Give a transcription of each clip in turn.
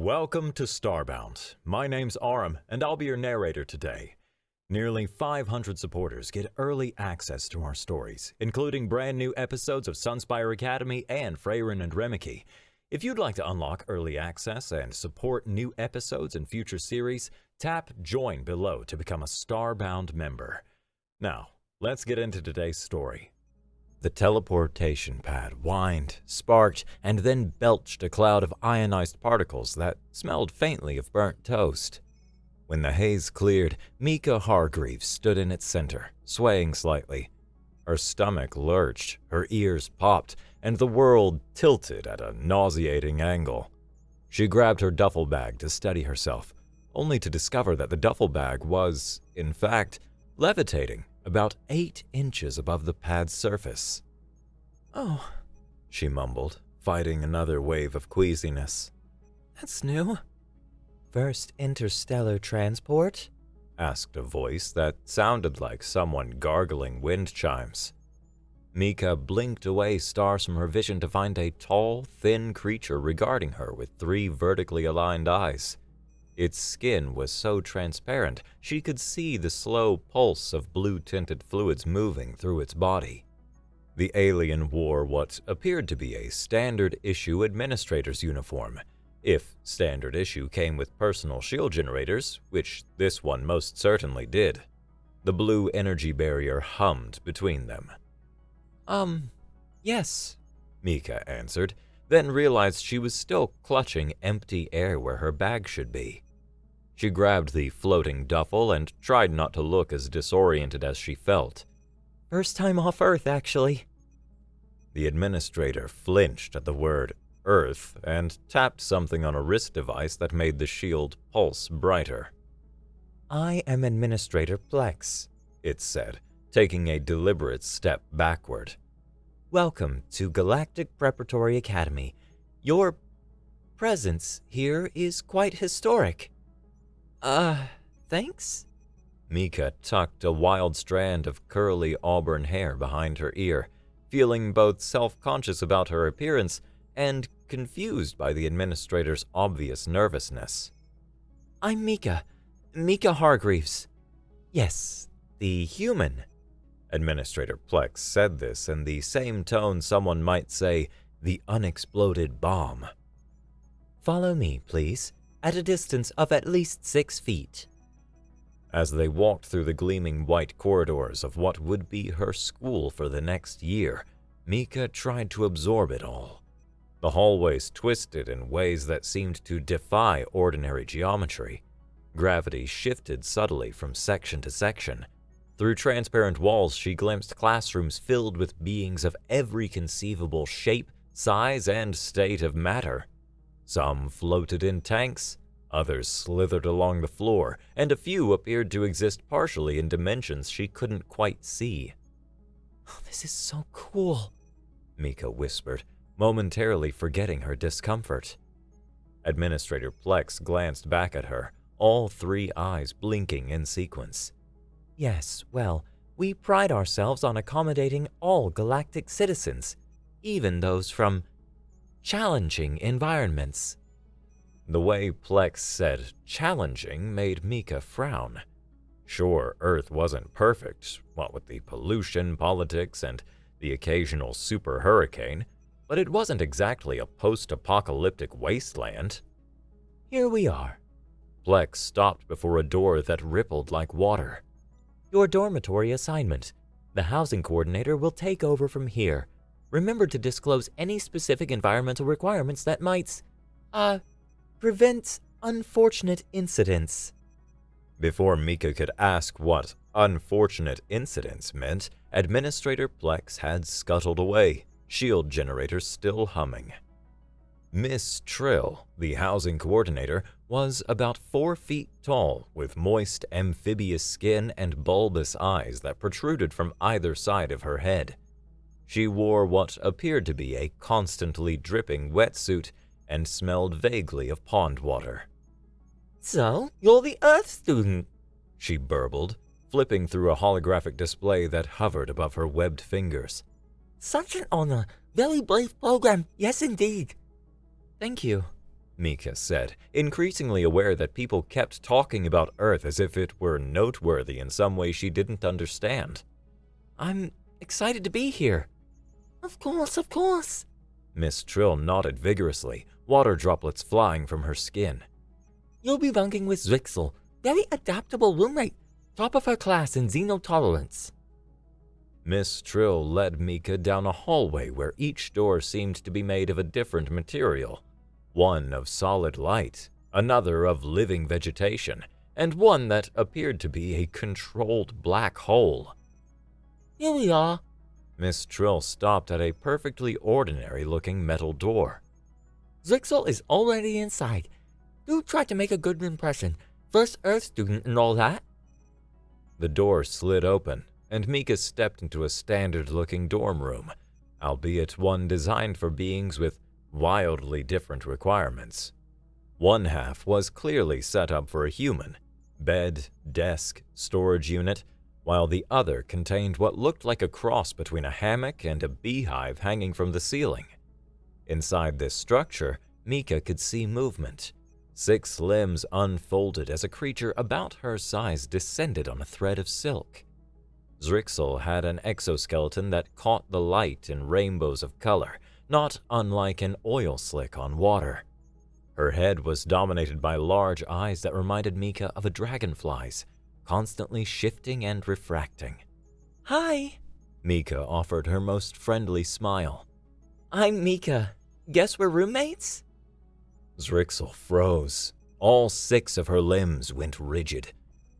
Welcome to Starbound. My name's Aram, and I'll be your narrator today. Nearly 500 supporters get early access to our stories, including brand new episodes of Sunspire Academy and Freyrin and Remike. If you'd like to unlock early access and support new episodes and future series, tap Join below to become a Starbound member. Now, let's get into today's story. The teleportation pad whined, sparked, and then belched a cloud of ionized particles that smelled faintly of burnt toast. When the haze cleared, Mika Hargreaves stood in its center, swaying slightly. Her stomach lurched, her ears popped, and the world tilted at a nauseating angle. She grabbed her duffel bag to steady herself, only to discover that the duffel bag was, in fact, levitating about 8 inches above the pad's surface. "Oh," she mumbled, fighting another wave of queasiness. "That's new." "First interstellar transport?" asked a voice that sounded like someone gargling wind chimes. Mika blinked away stars from her vision to find a tall, thin creature regarding her with 3 vertically aligned eyes. Its skin was so transparent she could see the slow pulse of blue-tinted fluids moving through its body. The alien wore what appeared to be a standard-issue administrator's uniform, if standard issue came with personal shield generators, which this one most certainly did. The blue energy barrier hummed between them. Yes," Mika answered, then realized she was still clutching empty air where her bag should be. She grabbed the floating duffel and tried not to look as disoriented as she felt. "First time off Earth, actually." The administrator flinched at the word Earth and tapped something on a wrist device that made the shield pulse brighter. "I am Administrator Plex," it said, taking a deliberate step backward. "Welcome to Galactic Preparatory Academy. Your presence here is quite historic." Thanks?" Mika tucked a wild strand of curly auburn hair behind her ear, feeling both self-conscious about her appearance and confused by the administrator's obvious nervousness. "I'm Mika Hargreaves." "Yes, the human." Administrator Plex said this in the same tone someone might say, "the unexploded bomb." "Follow me, please, at a distance of at least 6 feet." As they walked through the gleaming white corridors of what would be her school for the next year, Mika tried to absorb it all. The hallways twisted in ways that seemed to defy ordinary geometry. Gravity shifted subtly from section to section. Through transparent walls, she glimpsed classrooms filled with beings of every conceivable shape, size, and state of matter. Some floated in tanks, others slithered along the floor, and a few appeared to exist partially in dimensions she couldn't quite see. "Oh, this is so cool," Mika whispered, momentarily forgetting her discomfort. Administrator Plex glanced back at her, all 3 eyes blinking in sequence. "Yes, well, we pride ourselves on accommodating all galactic citizens, even those from challenging environments." The way Plex said challenging made Mika frown. Sure, Earth wasn't perfect, what with the pollution, politics, and the occasional super hurricane, but it wasn't exactly a post-apocalyptic wasteland. "Here we are." Plex stopped before a door that rippled like water. "Your dormitory assignment. The housing coordinator will take over from here. Remember to disclose any specific environmental requirements that might, prevent unfortunate incidents." Before Mika could ask what unfortunate incidents meant, Administrator Plex had scuttled away, shield generators still humming. Miss Trill, the housing coordinator, was about 4 feet tall, with moist amphibious skin and bulbous eyes that protruded from either side of her head. She wore what appeared to be a constantly dripping wetsuit and smelled vaguely of pond water. "So, you're the Earth student," she burbled, flipping through a holographic display that hovered above her webbed fingers. "Such an honor. Very brave program, yes indeed." "Thank you," Mika said, increasingly aware that people kept talking about Earth as if it were noteworthy in some way she didn't understand. I'm excited to be here. Of course. Miss Trill nodded vigorously, water droplets flying from her skin. You'll be bunking with Zrixel, very adaptable roommate, top of her class in xenotolerance. Miss Trill led Mika down a hallway where each door seemed to be made of a different material. One of solid light, another of living vegetation, and one that appeared to be a controlled black hole. Here we are. Miss Trill stopped at a perfectly ordinary-looking metal door. Zrixel is already inside. Do try to make a good impression. First Earth student and all that. The door slid open, and Mika stepped into a standard-looking dorm room, albeit one designed for beings with wildly different requirements. One half was clearly set up for a human, bed, desk, storage unit, while the other contained what looked like a cross between a hammock and a beehive hanging from the ceiling. Inside this structure, Mika could see movement. 6 limbs unfolded as a creature about her size descended on a thread of silk. Zrixel had an exoskeleton that caught the light in rainbows of color, not unlike an oil slick on water. Her head was dominated by large eyes that reminded Mika of a dragonfly's, constantly shifting and refracting. Hi, Mika offered her most friendly smile. I'm Mika. Guess we're roommates? Zrixel froze. All 6 of her limbs went rigid.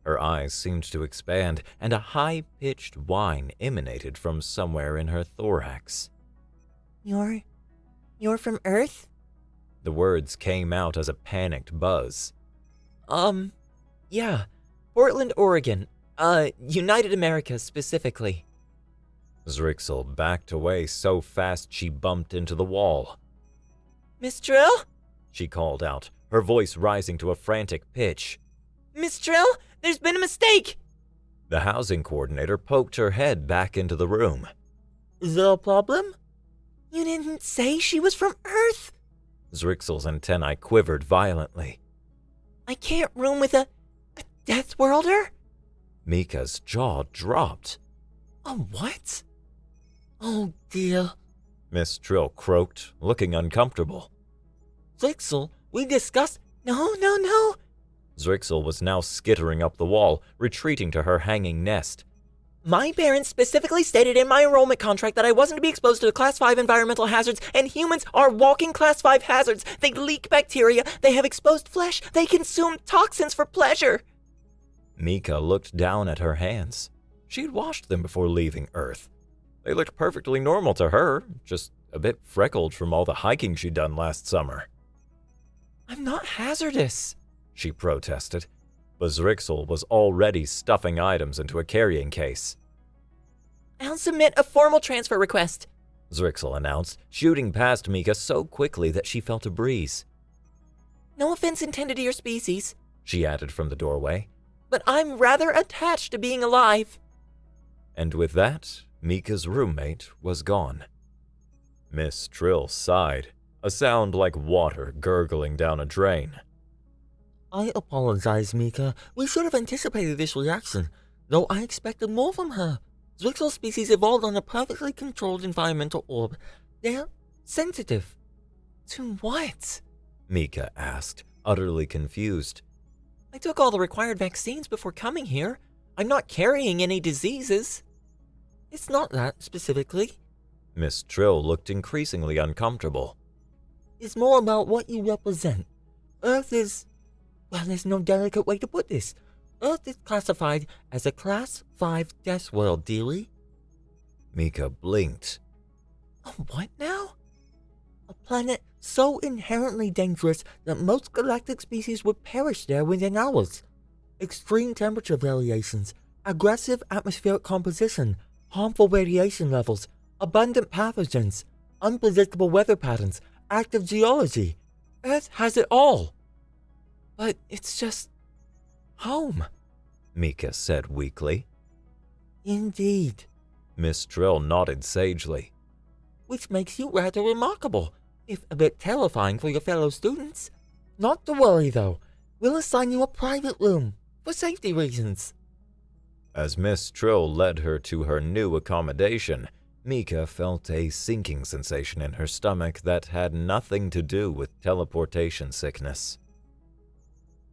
Her eyes seemed to expand, and a high-pitched whine emanated from somewhere in her thorax. You're from Earth? The words came out as a panicked buzz. Yeah. Portland, Oregon. United America specifically. Zrixel backed away so fast she bumped into the wall. Miss Trill? She called out, her voice rising to a frantic pitch. Miss Trill, there's been a mistake! The housing coordinator poked her head back into the room. Is there a problem? You didn't say she was from Earth? Zrixel's antennae quivered violently. I can't room with a Deathworlder? Mika's jaw dropped. A what? Oh dear. Miss Trill croaked, looking uncomfortable. Zrixel, we discussed— No. Zrixel was now skittering up the wall, retreating to her hanging nest. My parents specifically stated in my enrollment contract that I wasn't to be exposed to Class 5 environmental hazards, and humans are walking Class 5 hazards. They leak bacteria, they have exposed flesh, they consume toxins for pleasure. Mika looked down at her hands. She'd washed them before leaving Earth. They looked perfectly normal to her, just a bit freckled from all the hiking she'd done last summer. I'm not hazardous, she protested. But Zrixel was already stuffing items into a carrying case. I'll submit a formal transfer request, Zrixel announced, shooting past Mika so quickly that she felt a breeze. No offense intended to your species, she added from the doorway. But I'm rather attached to being alive. And with that, Mika's roommate was gone. Miss Trill sighed, a sound like water gurgling down a drain. I apologize, Mika. We should have anticipated this reaction, though I expected more from her. Zrixel's species evolved on a perfectly controlled environmental orb. They're sensitive. To what? Mika asked, utterly confused. I took all the required vaccines before coming here. I'm not carrying any diseases. It's not that, specifically. Miss Trill looked increasingly uncomfortable. It's more about what you represent. Earth is— well, there's no delicate way to put this. Earth is classified as a Class 5 Deathworld, dearie. Mika blinked. A what now? A planet so inherently dangerous that most galactic species would perish there within hours. Extreme temperature variations, aggressive atmospheric composition, harmful radiation levels, abundant pathogens, unpredictable weather patterns, active geology. Earth has it all. But it's just home, Mika said weakly. Indeed, Miss Trill nodded sagely. Which makes you rather remarkable, if a bit terrifying for your fellow students. Not to worry, though. We'll assign you a private room, for safety reasons. As Miss Trill led her to her new accommodation, Mika felt a sinking sensation in her stomach that had nothing to do with teleportation sickness.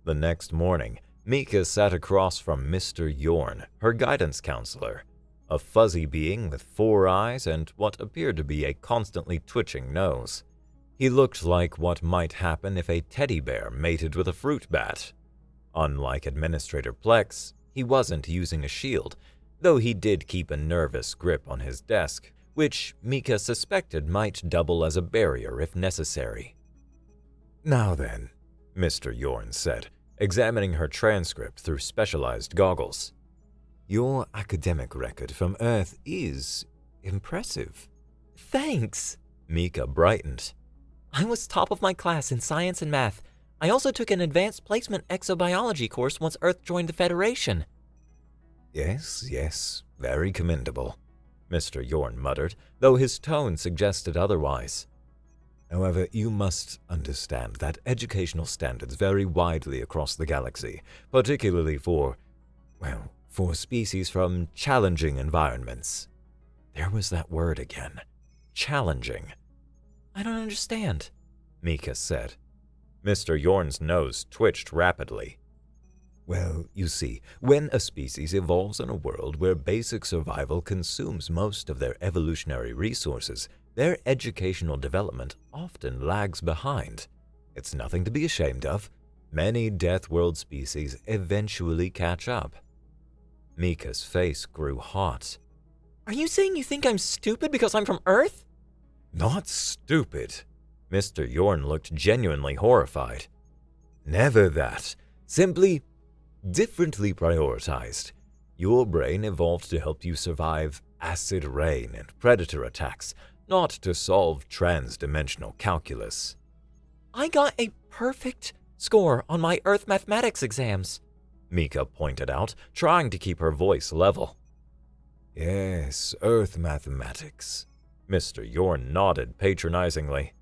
The next morning, Mika sat across from Mr. Yorn, her guidance counselor, a fuzzy being with 4 eyes and what appeared to be a constantly twitching nose. He looked like what might happen if a teddy bear mated with a fruit bat. Unlike Administrator Plex, he wasn't using a shield, though he did keep a nervous grip on his desk, which Mika suspected might double as a barrier if necessary. "Now then," Mr. Yorn said, examining her transcript through specialized goggles. "Your academic record from Earth is impressive." Thanks. Mika brightened. I was top of my class in science and math. I also took an advanced placement exobiology course once Earth joined the Federation. Yes, very commendable," Mr. Yorn muttered, though his tone suggested otherwise. "However, you must understand that educational standards vary widely across the galaxy, particularly for species from challenging environments." There was that word again. Challenging. I don't understand, Mika said. Mr. Yorn's nose twitched rapidly. "Well, you see, when a species evolves in a world where basic survival consumes most of their evolutionary resources, their educational development often lags behind. It's nothing to be ashamed of. Many Deathworld species eventually catch up." Mika's face grew hot. Are you saying you think I'm stupid because I'm from Earth? "Not stupid." Mr. Yorn looked genuinely horrified. "Never that. Simply differently prioritized. Your brain evolved to help you survive acid rain and predator attacks, not to solve trans-dimensional calculus." I got a perfect score on my Earth mathematics exams, Mika pointed out, trying to keep her voice level. "Yes, Earth mathematics." Mr. Yorn nodded patronizingly.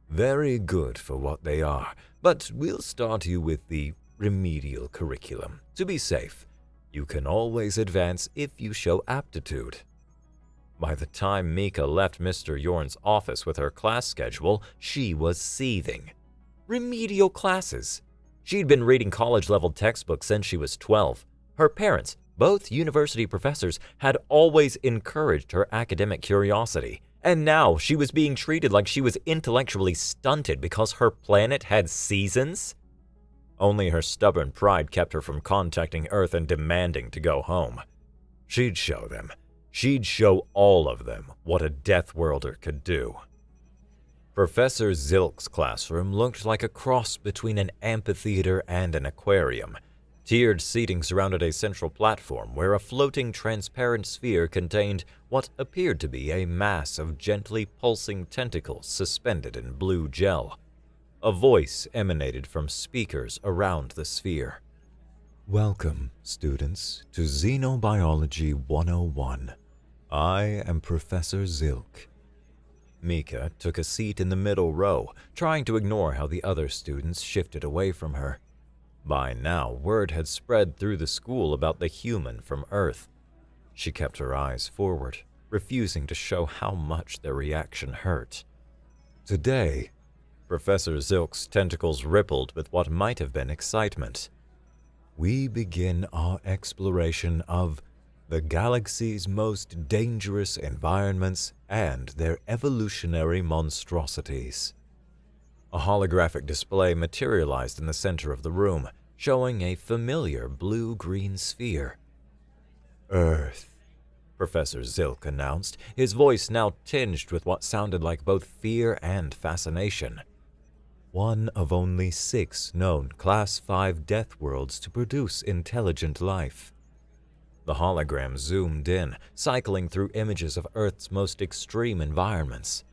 "Very good for what they are, but we'll start you with the remedial curriculum. To be safe, you can always advance if you show aptitude." By the time Mika left Mr. Yorn's office with her class schedule, she was seething. Remedial classes. She'd been reading college-level textbooks since she was 12. Her parents, both university professors, had always encouraged her academic curiosity, and now she was being treated like she was intellectually stunted because her planet had seasons? Only her stubborn pride kept her from contacting Earth and demanding to go home. She'd show them. She'd show all of them what a Deathworlder could do. Professor Zilk's classroom looked like a cross between an amphitheater and an aquarium. Tiered seating surrounded a central platform where a floating transparent sphere contained what appeared to be a mass of gently pulsing tentacles suspended in blue gel. A voice emanated from speakers around the sphere. "Welcome, students, to Xenobiology 101. I am Professor Zilk." Mika took a seat in the middle row, trying to ignore how the other students shifted away from her. By now, word had spread through the school about the human from Earth. She kept her eyes forward, refusing to show how much their reaction hurt. "Today," Professor Zilk's tentacles rippled with what might have been excitement, "we begin our exploration of the galaxy's most dangerous environments and their evolutionary monstrosities." A holographic display materialized in the center of the room, showing a familiar blue-green sphere. "Earth," Professor Zilk announced, his voice now tinged with what sounded like both fear and fascination. "One of only 6 known Class 5 Deathworlds to produce intelligent life." The hologram zoomed in, cycling through images of Earth's most extreme environments.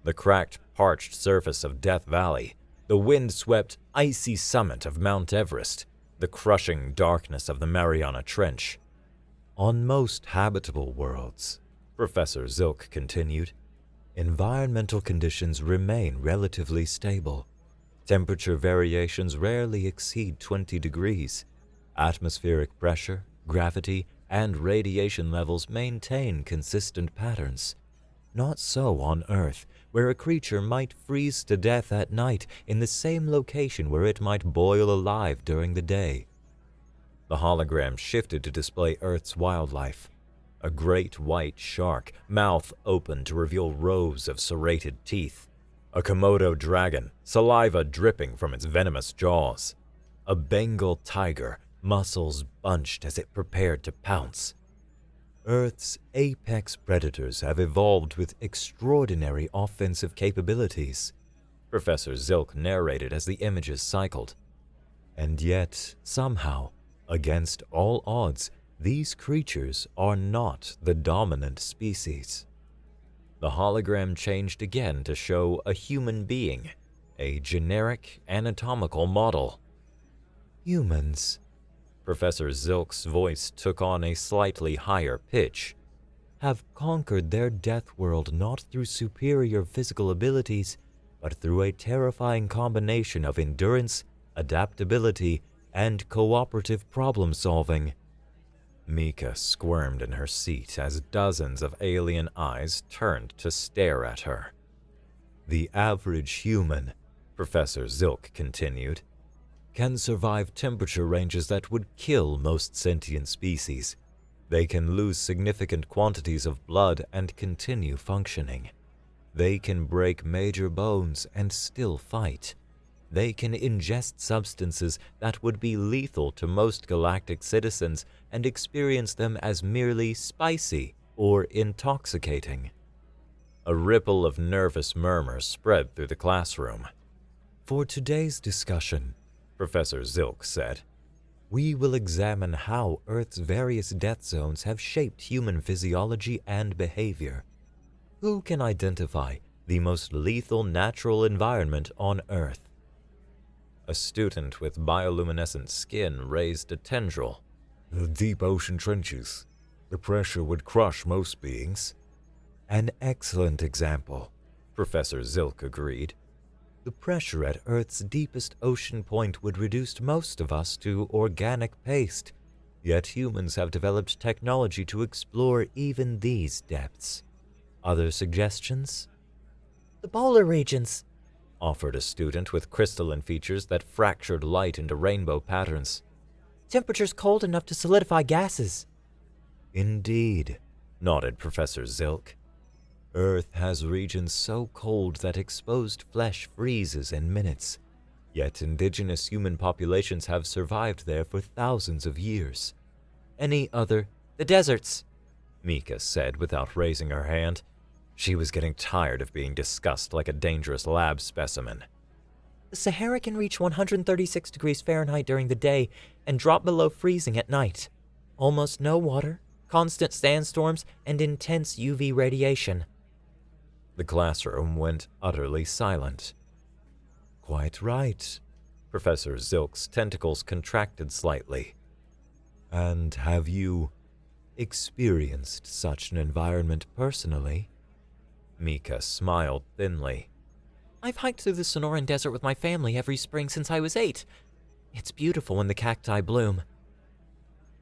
The cracked, parched surface of Death Valley, the wind-swept, icy summit of Mount Everest, the crushing darkness of the Mariana Trench. "On most habitable worlds," Professor Zilk continued, "environmental conditions remain relatively stable. Temperature variations rarely exceed 20 degrees. Atmospheric pressure, gravity, and radiation levels maintain consistent patterns. Not so on Earth, where a creature might freeze to death at night in the same location where it might boil alive during the day. The hologram shifted to display Earth's wildlife. A great white shark, mouth open to reveal rows of serrated teeth. A Komodo dragon, saliva dripping from its venomous jaws. A Bengal tiger, muscles bunched as it prepared to pounce. Earth's apex predators have evolved with extraordinary offensive capabilities, Professor Zilk narrated as the images cycled. And yet, somehow, against all odds, these creatures are not the dominant species. The hologram changed again to show a human being, a generic anatomical model. Humans. Professor Zilk's voice took on a slightly higher pitch, have conquered their death world not through superior physical abilities, but through a terrifying combination of endurance, adaptability, and cooperative problem-solving. Mika squirmed in her seat as dozens of alien eyes turned to stare at her. The average human, Professor Zilk continued, can survive temperature ranges that would kill most sentient species. They can lose significant quantities of blood and continue functioning. They can break major bones and still fight. They can ingest substances that would be lethal to most galactic citizens and experience them as merely spicy or intoxicating. A ripple of nervous murmurs spread through the classroom. For today's discussion, Professor Zilk said, we will examine how Earth's various death zones have shaped human physiology and behavior. Who can identify the most lethal natural environment on Earth? A student with bioluminescent skin raised a tendril. The deep ocean trenches. The pressure would crush most beings. An excellent example, Professor Zilk agreed. The pressure at Earth's deepest ocean point would reduce most of us to organic paste, yet humans have developed technology to explore even these depths. Other suggestions? The polar regions, offered a student with crystalline features that fractured light into rainbow patterns. Temperatures cold enough to solidify gases. Indeed, nodded Professor Zilk. Earth has regions so cold that exposed flesh freezes in minutes, yet indigenous human populations have survived there for thousands of years. Any other? The deserts, Mika said without raising her hand. She was getting tired of being discussed like a dangerous lab specimen. The Sahara can reach 136 degrees Fahrenheit during the day and drop below freezing at night. Almost no water, constant sandstorms, and intense UV radiation. The classroom went utterly silent. Quite right. Professor Zilk's tentacles contracted slightly. And have you experienced such an environment personally? Mika smiled thinly. I've hiked through the Sonoran Desert with my family every spring since I was 8. It's beautiful when the cacti bloom.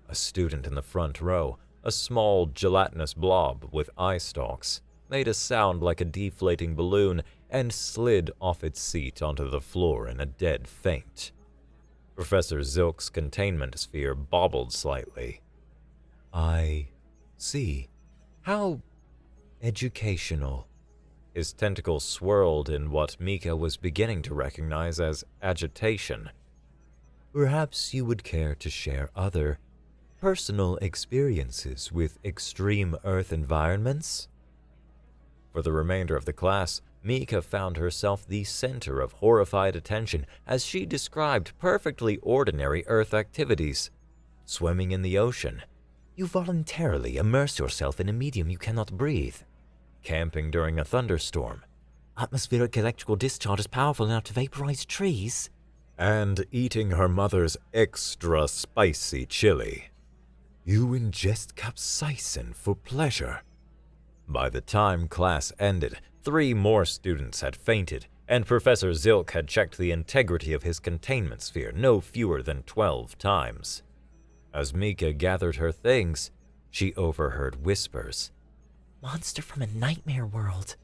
A student in the front row, a small gelatinous blob with eye stalks, made a sound like a deflating balloon and slid off its seat onto the floor in a dead faint. Professor Zilk's containment sphere bobbled slightly. I see. How educational. His tentacles swirled in what Mika was beginning to recognize as agitation. Perhaps you would care to share other personal experiences with extreme Earth environments? For the remainder of the class, Mika found herself the center of horrified attention as she described perfectly ordinary Earth activities. Swimming in the ocean. You voluntarily immerse yourself in a medium you cannot breathe. Camping during a thunderstorm. Atmospheric electrical discharge is powerful enough to vaporize trees. And eating her mother's extra spicy chili. You ingest capsaicin for pleasure. By the time class ended, 3 more students had fainted, and Professor Zilk had checked the integrity of his containment sphere no fewer than 12 times. As Mika gathered her things, she overheard whispers. Monster from a nightmare world.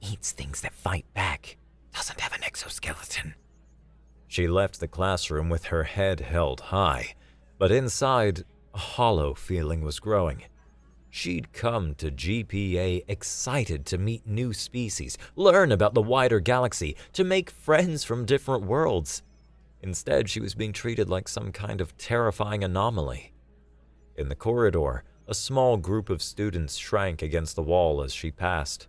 Eats things that fight back. Doesn't have an exoskeleton. She left the classroom with her head held high, but inside, a hollow feeling was growing. She'd come to GPA excited to meet new species, learn about the wider galaxy, to make friends from different worlds. Instead, she was being treated like some kind of terrifying anomaly. In the corridor, a small group of students shrank against the wall as she passed.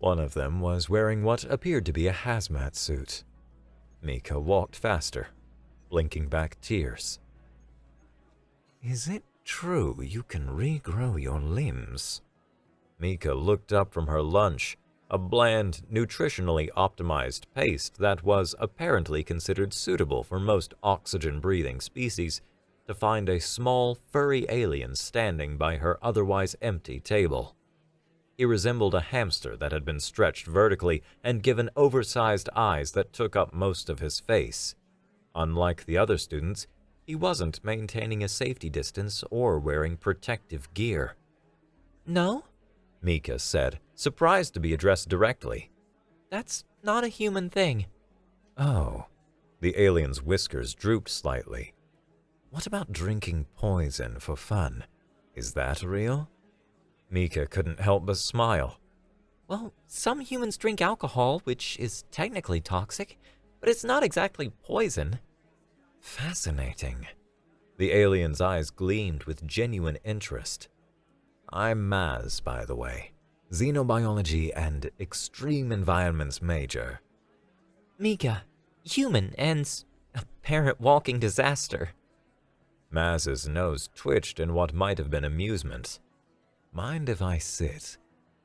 One of them was wearing what appeared to be a hazmat suit. Mika walked faster, blinking back tears. Is it true you can regrow your limbs? Mika looked up from her lunch, a bland, nutritionally optimized paste that was apparently considered suitable for most oxygen-breathing species, to find a small, furry alien standing by her otherwise empty table. He resembled a hamster that had been stretched vertically and given oversized eyes that took up most of his face. Unlike the other students, he wasn't maintaining a safety distance or wearing protective gear. No? Mika said, surprised to be addressed directly. That's not a human thing. Oh. The alien's whiskers drooped slightly. What about drinking poison for fun? Is that real? Mika couldn't help but smile. Well, some humans drink alcohol, which is technically toxic, but it's not exactly poison. Fascinating. The alien's eyes gleamed with genuine interest. I'm Maz, by the way. Xenobiology and extreme environments major. Mika, human and apparent walking disaster. Maz's nose twitched in what might have been amusement. Mind if I sit?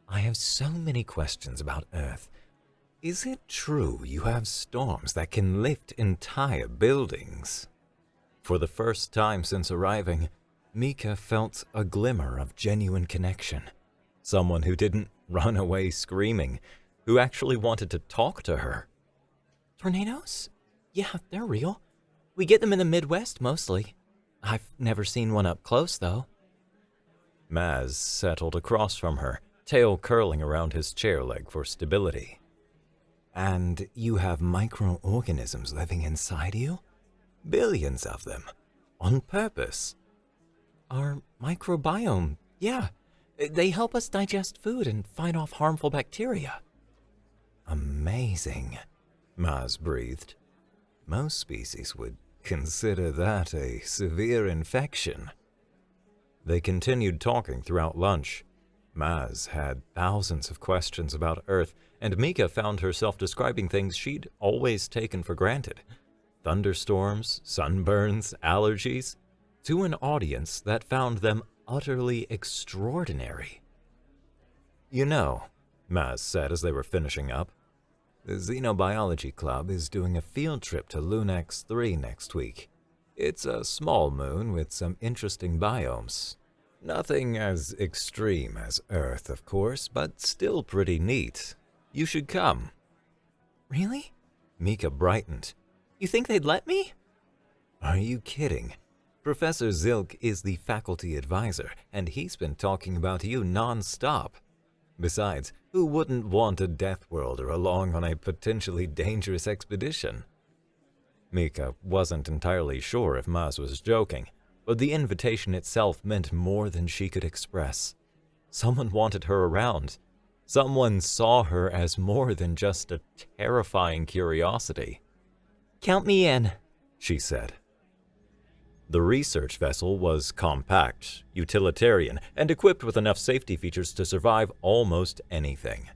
I have so many questions about Earth. Is it true you have storms that can lift entire buildings? For the first time since arriving, Mika felt a glimmer of genuine connection. Someone who didn't run away screaming, who actually wanted to talk to her. Tornadoes? Yeah, they're real. We get them in the Midwest mostly. I've never seen one up close, though. Maz settled across from her, tail curling around his chair leg for stability. And you have microorganisms living inside you? Billions of them. On purpose. Our microbiome, yeah. They help us digest food and fight off harmful bacteria. Amazing, Maz breathed. Most species would consider that a severe infection. They continued talking throughout lunch. Maz had thousands of questions about Earth, and Mika found herself describing things she'd always taken for granted. Thunderstorms, sunburns, allergies, to an audience that found them utterly extraordinary. You know, Maz said as they were finishing up, the Xenobiology Club is doing a field trip to Lunex 3 next week. It's a small moon with some interesting biomes. Nothing as extreme as Earth, of course, but still pretty neat. You should come. Really? Mika brightened. You think they'd let me? Are you kidding? Professor Zilk is the faculty advisor, and he's been talking about you non-stop. Besides, who wouldn't want a Deathworlder along on a potentially dangerous expedition? Mika wasn't entirely sure if Maz was joking, but the invitation itself meant more than she could express. Someone wanted her around. Someone saw her as more than just a terrifying curiosity. Count me in, she said. The research vessel was compact, utilitarian, and equipped with enough safety features to survive almost anything.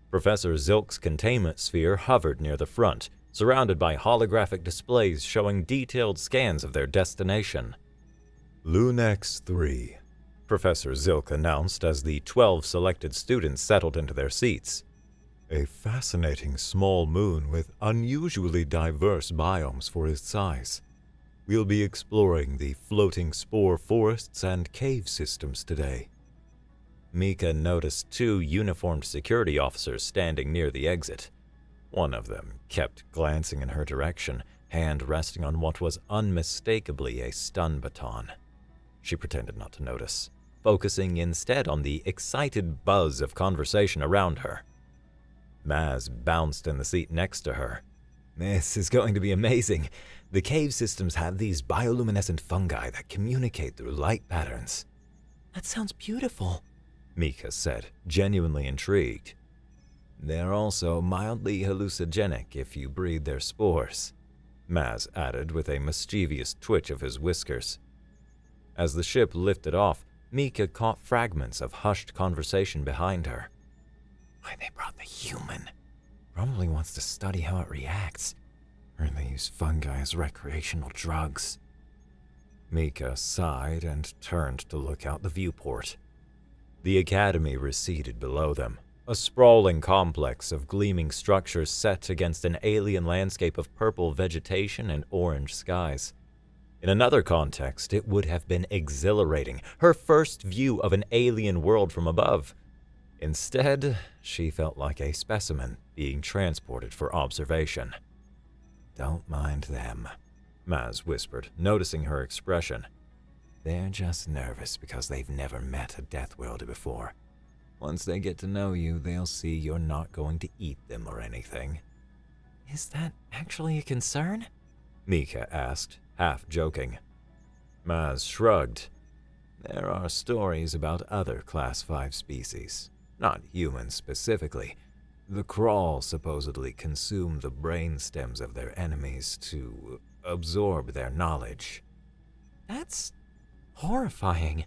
Professor Zilk's containment sphere hovered near the front, surrounded by holographic displays showing detailed scans of their destination. Lunex 3, Professor Zilk announced as the 12 selected students settled into their seats. A fascinating small moon with unusually diverse biomes for its size. We'll be exploring the floating spore forests and cave systems today. Mika noticed two uniformed security officers standing near the exit. One of them kept glancing in her direction, hand resting on what was unmistakably a stun baton. She pretended not to notice, focusing instead on the excited buzz of conversation around her. Maz bounced in the seat next to her. "This is going to be amazing. The cave systems have these bioluminescent fungi that communicate through light patterns." That sounds beautiful, Mika said, genuinely intrigued. "They're also mildly hallucinogenic if you breathe their spores," Maz added with a mischievous twitch of his whiskers. As the ship lifted off, Mika caught fragments of hushed conversation behind her. "Why they brought the human? Probably wants to study how it reacts. Or they use fungi as recreational drugs." Mika sighed and turned to look out the viewport. The academy receded below them, a sprawling complex of gleaming structures set against an alien landscape of purple vegetation and orange skies. In another context, it would have been exhilarating, her first view of an alien world from above. Instead, she felt like a specimen being transported for observation. "Don't mind them," Maz whispered, noticing her expression. "They're just nervous because they've never met a Deathworlder before. Once they get to know you, they'll see you're not going to eat them or anything." Is that actually a concern? Mika asked, half joking. Maz shrugged. "There are stories about other Class 5 species, not humans specifically. The Crawl supposedly consume the brain stems of their enemies to absorb their knowledge." That's horrifying.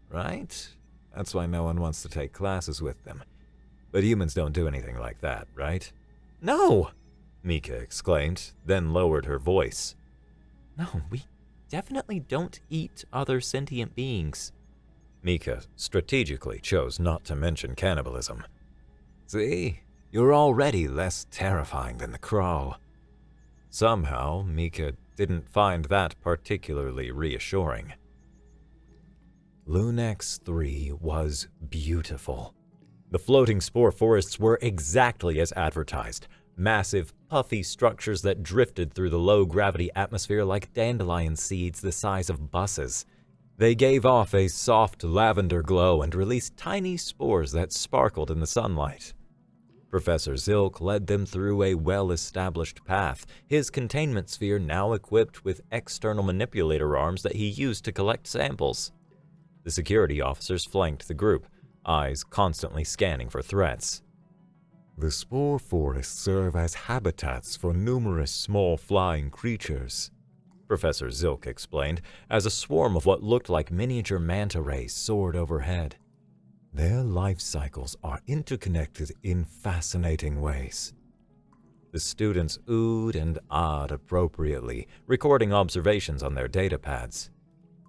Right? That's why no one wants to take classes with them. But humans don't do anything like that, right? No! Mika exclaimed, then lowered her voice. No, we definitely don't eat other sentient beings. Mika strategically chose not to mention cannibalism. "See? You're already less terrifying than the Crawl." Somehow, Mika didn't find that particularly reassuring. Lunex 3 was beautiful. The floating spore forests were exactly as advertised, massive, puffy structures that drifted through the low-gravity atmosphere like dandelion seeds the size of buses. They gave off a soft lavender glow and released tiny spores that sparkled in the sunlight. Professor Zilk led them through a well-established path, his containment sphere now equipped with external manipulator arms that he used to collect samples. The security officers flanked the group, eyes constantly scanning for threats. "The spore forests serve as habitats for numerous small flying creatures," Professor Zilk explained, as a swarm of what looked like miniature manta rays soared overhead. "Their life cycles are interconnected in fascinating ways." The students oohed and ahed appropriately, recording observations on their datapads.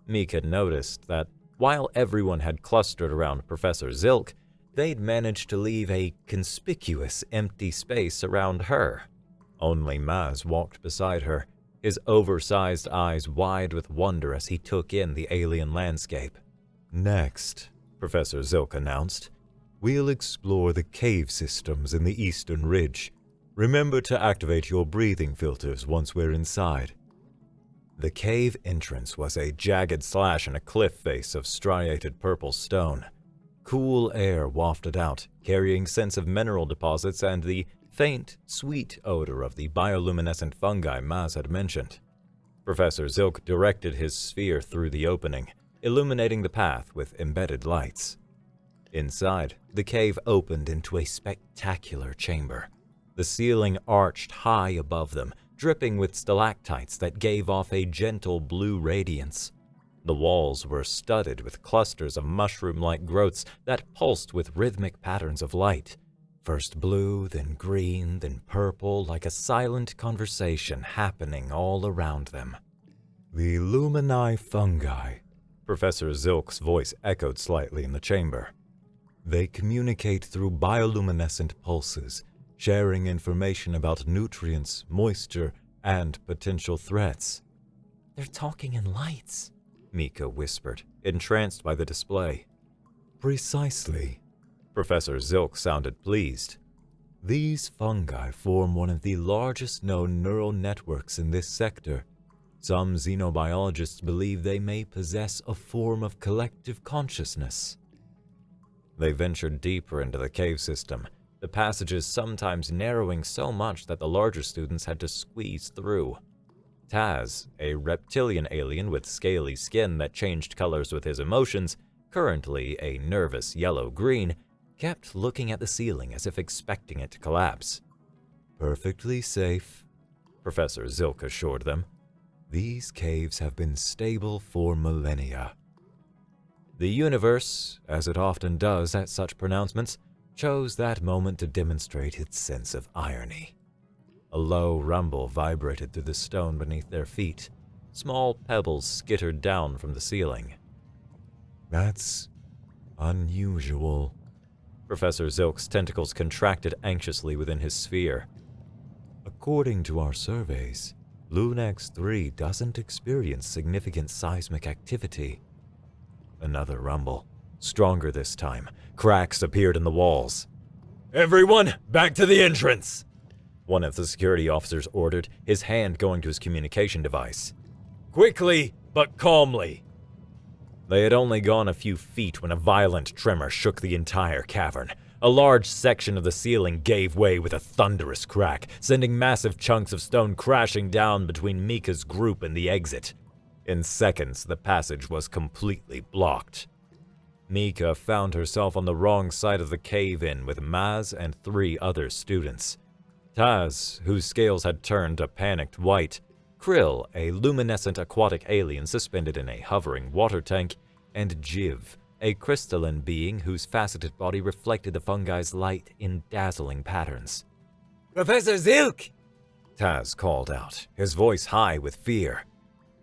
Mika noticed that while everyone had clustered around Professor Zilk, they'd managed to leave a conspicuous empty space around her. Only Maz walked beside her, his oversized eyes wide with wonder as he took in the alien landscape. "Next," Professor Zilk announced, "we'll explore the cave systems in the eastern ridge. Remember to activate your breathing filters once we're inside." The cave entrance was a jagged slash in a cliff face of striated purple stone. Cool air wafted out, carrying scents of mineral deposits and the faint, sweet odor of the bioluminescent fungi Maz had mentioned. Professor Zilk directed his sphere through the opening, illuminating the path with embedded lights. Inside, the cave opened into a spectacular chamber. The ceiling arched high above them, dripping with stalactites that gave off a gentle blue radiance. The walls were studded with clusters of mushroom-like growths that pulsed with rhythmic patterns of light. First blue, then green, then purple, like a silent conversation happening all around them. "The lumini fungi," Professor Zilk's voice echoed slightly in the chamber. "They communicate through bioluminescent pulses, sharing information about nutrients, moisture, and potential threats." They're talking in lights, Mika whispered, entranced by the display. Precisely. Professor Zilk sounded pleased. These fungi form one of the largest known neural networks in this sector. Some xenobiologists believe they may possess a form of collective consciousness. They ventured deeper into the cave system, the passages sometimes narrowing so much that the larger students had to squeeze through. Taz, a reptilian alien with scaly skin that changed colors with his emotions, currently a nervous yellow-green, kept looking at the ceiling as if expecting it to collapse. Perfectly safe, Professor Zilk assured them. These caves have been stable for millennia. The universe, as it often does at such pronouncements, chose that moment to demonstrate its sense of irony. A low rumble vibrated through the stone beneath their feet. Small pebbles skittered down from the ceiling. That's unusual. Professor Zilk's tentacles contracted anxiously within his sphere. According to our surveys, Lunax 3 doesn't experience significant seismic activity. Another rumble, stronger this time. Cracks appeared in the walls. Everyone, back to the entrance! One of the security officers ordered, his hand going to his communication device. Quickly, but calmly. They had only gone a few feet when a violent tremor shook the entire cavern. A large section of the ceiling gave way with a thunderous crack, sending massive chunks of stone crashing down between Mika's group and the exit. In seconds, the passage was completely blocked. Mika found herself on the wrong side of the cave-in with Maz and 3 other students. Taz, whose scales had turned a panicked white, Krill, a luminescent aquatic alien suspended in a hovering water tank, and Jiv, a crystalline being whose faceted body reflected the fungi's light in dazzling patterns. "Professor Zilk!" Taz called out, his voice high with fear.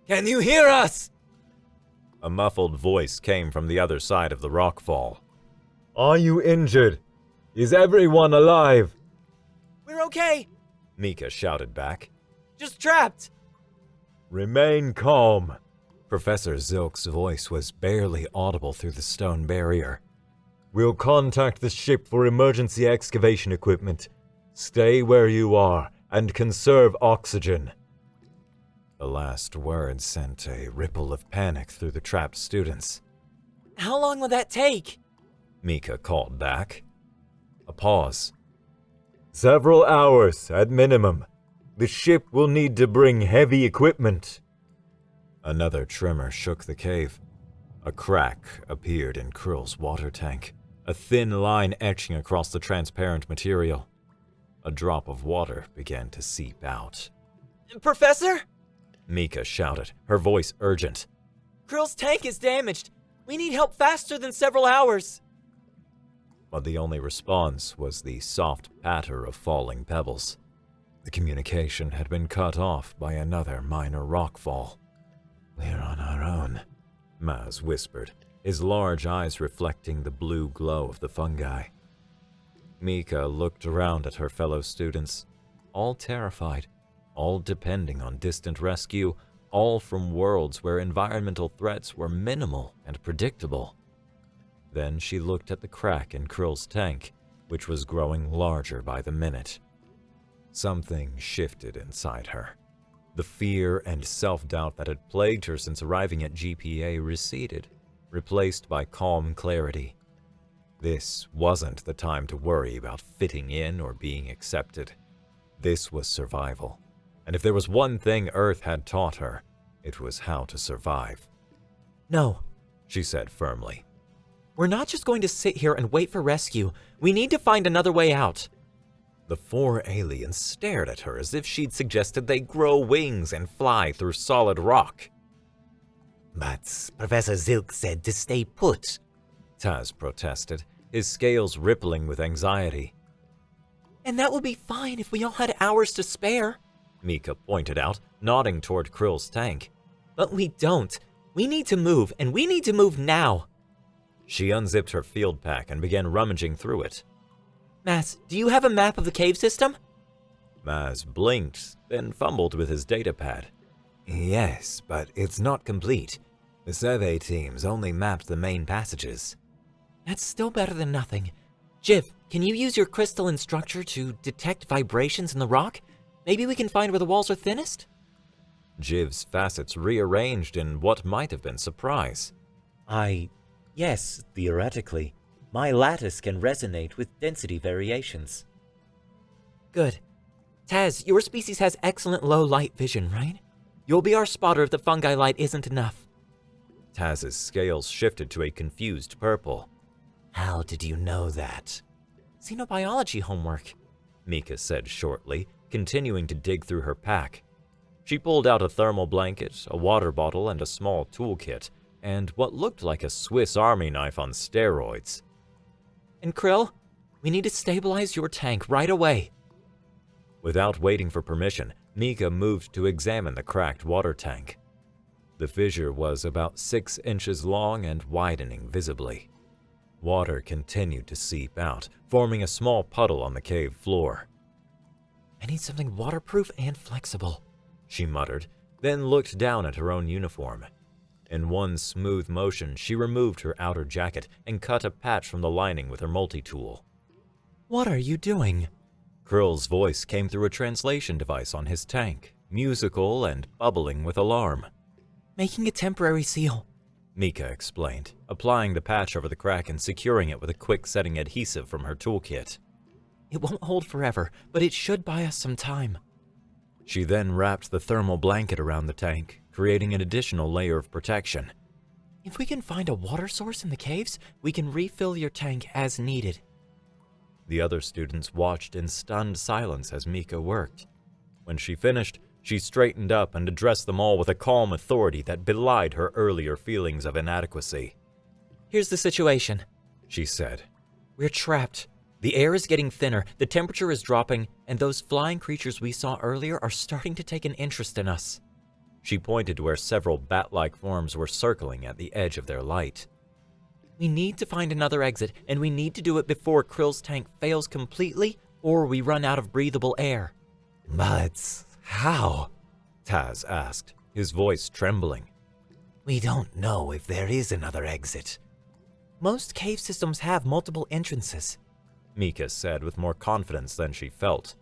"Can you hear us?" A muffled voice came from the other side of the rockfall. "Are you injured? Is everyone alive?" "We're okay," Mika shouted back. "Just trapped." "Remain calm." Professor Zilk's voice was barely audible through the stone barrier. "We'll contact the ship for emergency excavation equipment. Stay where you are and conserve oxygen." The last words sent a ripple of panic through the trapped students. "How long will that take?" Mika called back. A pause. "Several hours at minimum. The ship will need to bring heavy equipment." Another tremor shook the cave. A crack appeared in Krill's water tank, a thin line etching across the transparent material. A drop of water began to seep out. "Professor?" Mika shouted, her voice urgent. "Krill's tank is damaged. We need help faster than several hours." But the only response was the soft patter of falling pebbles. The communication had been cut off by another minor rockfall. "We're on our own," Maz whispered, his large eyes reflecting the blue glow of the fungi. Mika looked around at her fellow students, all terrified, all depending on distant rescue, all from worlds where environmental threats were minimal and predictable. Then she looked at the crack in Krill's tank, which was growing larger by the minute. Something shifted inside her. The fear and self-doubt that had plagued her since arriving at GPA receded, replaced by calm clarity. This wasn't the time to worry about fitting in or being accepted. This was survival. And if there was one thing Earth had taught her, it was how to survive. "No," she said firmly. "We're not just going to sit here and wait for rescue. We need to find another way out." The 4 aliens stared at her as if she'd suggested they grow wings and fly through solid rock. "But Professor Zilk said to stay put," Taz protested, his scales rippling with anxiety. "And that would be fine if we all had hours to spare," Mika pointed out, nodding toward Krill's tank. "But we don't. We need to move, and we need to move now." She unzipped her field pack and began rummaging through it. "Maz, do you have a map of the cave system?" Maz blinked, then fumbled with his datapad. "Yes, but it's not complete. The survey teams only mapped the main passages." That's still better than nothing. Jiv, can you use your crystalline structure to detect vibrations in the rock? Maybe we can find where the walls are thinnest? Jiv's facets rearranged in what might have been surprise. Yes, theoretically. My lattice can resonate with density variations. Good. Taz, your species has excellent low light vision, right? You'll be our spotter if the fungi light isn't enough. Taz's scales shifted to a confused purple. How did you know that? Xenobiology homework, Mika said shortly, continuing to dig through her pack. She pulled out a thermal blanket, a water bottle, and a small toolkit, and what looked like a Swiss Army knife on steroids. And Krill, we need to stabilize your tank right away. Without waiting for permission, Mika moved to examine the cracked water tank. The fissure was about 6 inches long and widening visibly. Water continued to seep out, forming a small puddle on the cave floor. I need something waterproof and flexible, she muttered, then looked down at her own uniform. In one smooth motion, she removed her outer jacket and cut a patch from the lining with her multi-tool. What are you doing? Krill's voice came through a translation device on his tank, musical and bubbling with alarm. Making a temporary seal, Mika explained, applying the patch over the crack and securing it with a quick-setting adhesive from her toolkit. It won't hold forever, but it should buy us some time. She then wrapped the thermal blanket around the tank, creating an additional layer of protection. If we can find a water source in the caves, we can refill your tank as needed. The other students watched in stunned silence as Mika worked. When she finished, she straightened up and addressed them all with a calm authority that belied her earlier feelings of inadequacy. Here's the situation, she said. We're trapped. The air is getting thinner, the temperature is dropping, and those flying creatures we saw earlier are starting to take an interest in us. She pointed to where several bat-like forms were circling at the edge of their light. We need to find another exit, and we need to do it before Krill's tank fails completely or we run out of breathable air. But how? Taz asked, his voice trembling. We don't know if there is another exit. Most cave systems have multiple entrances, Mika said with more confidence than she felt.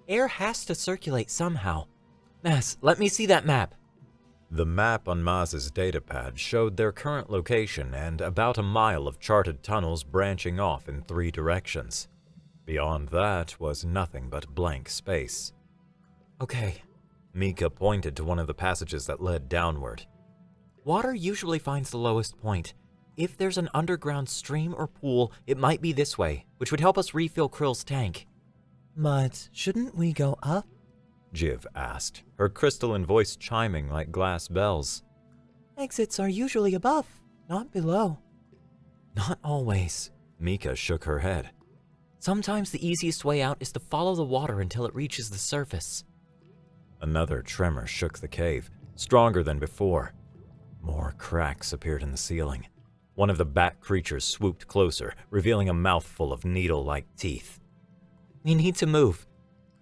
Air has to circulate somehow. Mas, let me see that map. The map on Maz's datapad showed their current location and about a mile of charted tunnels branching off in 3 directions. Beyond that was nothing but blank space. Okay. Mika pointed to one of the passages that led downward. Water usually finds the lowest point. If there's an underground stream or pool, it might be this way, which would help us refill Krill's tank. But shouldn't we go up? Jiv asked, her crystalline voice chiming like glass bells. Exits are usually above, not below. Not always. Mika shook her head. Sometimes the easiest way out is to follow the water until it reaches the surface. Another tremor shook the cave, stronger than before. More cracks appeared in the ceiling. One of the bat creatures swooped closer, revealing a mouthful of needle-like teeth. We need to move,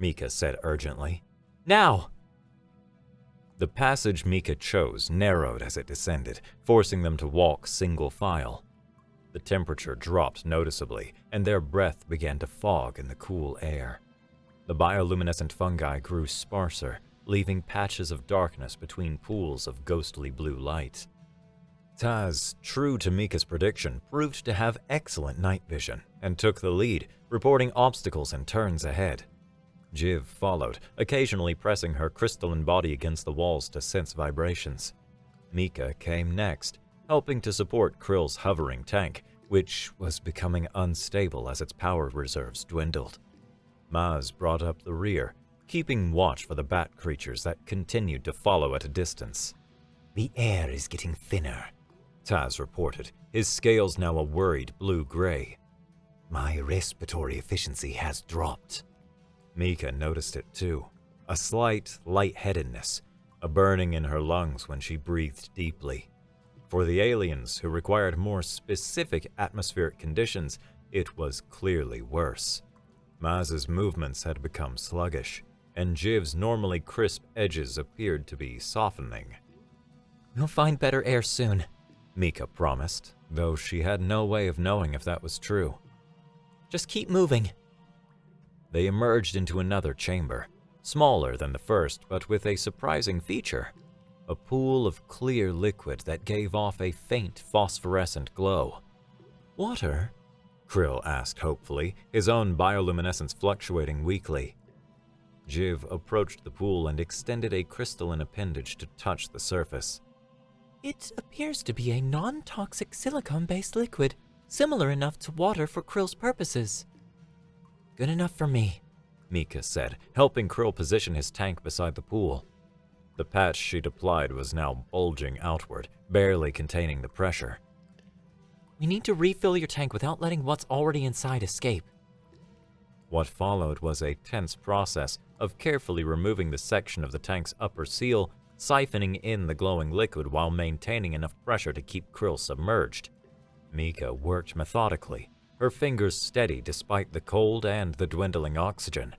Mika said urgently. Now! The passage Mika chose narrowed as it descended, forcing them to walk single file. The temperature dropped noticeably, and their breath began to fog in the cool air. The bioluminescent fungi grew sparser, leaving patches of darkness between pools of ghostly blue light. Taz, true to Mika's prediction, proved to have excellent night vision and took the lead, reporting obstacles and turns ahead. Jiv followed, occasionally pressing her crystalline body against the walls to sense vibrations. Mika came next, helping to support Krill's hovering tank, which was becoming unstable as its power reserves dwindled. Maz brought up the rear, keeping watch for the bat creatures that continued to follow at a distance. The air is getting thinner, Taz reported, his scales now a worried blue-gray. My respiratory efficiency has dropped. Mika noticed it too, a slight lightheadedness, a burning in her lungs when she breathed deeply. For the aliens who required more specific atmospheric conditions, it was clearly worse. Maz's movements had become sluggish, and Jiv's normally crisp edges appeared to be softening. We'll find better air soon, Mika promised, though she had no way of knowing if that was true. Just keep moving. They emerged into another chamber, smaller than the first, but with a surprising feature: a pool of clear liquid that gave off a faint phosphorescent glow. "Water?" Krill asked hopefully, his own bioluminescence fluctuating weakly. Jiv approached the pool and extended a crystalline appendage to touch the surface. It appears to be a non-toxic silicone-based liquid, similar enough to water for Krill's purposes. Good enough for me, Mika said, helping Krill position his tank beside the pool. The patch she'd applied was now bulging outward, barely containing the pressure. We need to refill your tank without letting what's already inside escape. What followed was a tense process of carefully removing the section of the tank's upper seal, siphoning in the glowing liquid while maintaining enough pressure to keep Krill submerged. Mika worked methodically, her fingers steady despite the cold and the dwindling oxygen.